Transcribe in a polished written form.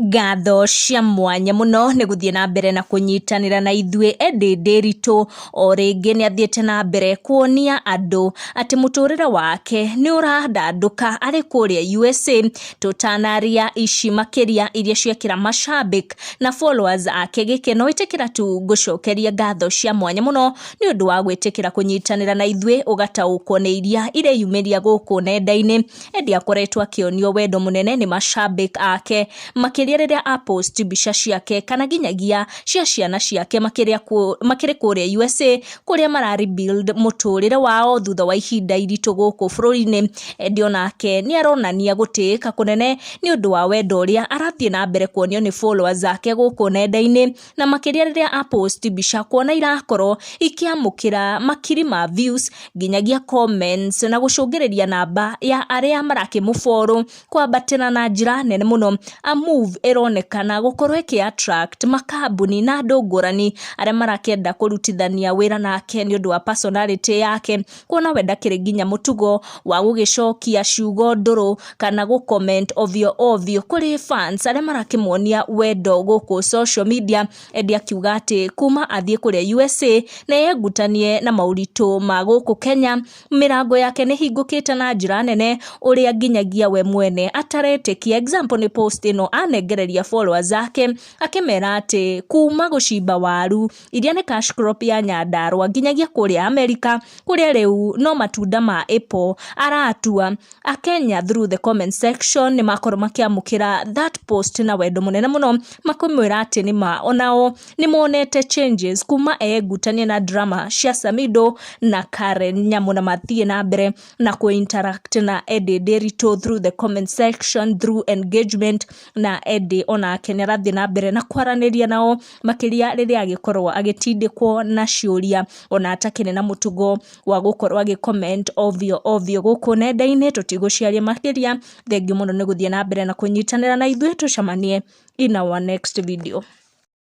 Ngatho cia mwanya muno ni guthie na mbere na kunyitanira na ithue Edday Nderitu o ringi ni athiete na mbere kuonia andu ati muturire wake ni uradanduka ari kuria USA. Tutanaria ici makiria iria ciekira mashabik na followers ake Gikeno itikira tu gucokeria ngatho cia mwanya muno ni undu wa gwitikira kunyitanira na ithue ugataukwo ni iria ire yumiria guku nenda-ini. Edday akoretwo akionio wendo munene ni mashabik ake riria a post bica ciake kana ginyagia cia ciana ciake makiri kuria USA kuria mara rebuild muturire wao thutha wa ihinda iritu guku bururi-ini. Edday onake ni aronania gutika kunene ni undu wa wendo uria arathie na mbere kuonio ni followers ake guku nenda-ini, na makiria riria a post bica kuona irakorwo ikiamukira makiri ma views ginyagia comments na gucungiriria namba ya aria marakimufollow kwambatira na njira nene muno. A move ironekana gukorwo attract makambuni na andu ngurani aria marakenda kurutithania wira nake ni undu wa personality yake, kuona wenda kiri nginya mutugo wa gugicokia ciugo nduru kana gu comment ovyo kuri fans aria marakimuonia wendo guku social media. Edday akiuga ati kuma athie kuria USA na yegutanie na mauritu ma guku Kenya, mirango yake ni hingukite na njira nene uria nginyagia we mwene ataretikia. Example ni post ino anengereria followers zake akimera ati kuma gucimba waru iria ni cash crop ya Nyandarua nginyagia kuria America kuria riu no matunda ma apple aratua. Akenya through the comment section ni makorwo makiamukira that post na wendo munene muno, makumwira ati ni ma onao ni monete changes kuma egutanie na drama cia Samido na Karen Nyamuna mathie na mbere na interact na Edday Nderitu through the comment section through engagement. Na Edday onake ni arathie na mbere na kwaraniria nao makiria riria agikorwo agitindikwo na ciuria ona atakine na mutugo wa gukorwo agicomment ovyo guku nenda-ini. Tutiguciaria makiria. Thengiu muno ni guthie na mbere na kunyitanira na ithue. Tucemanie in our next video.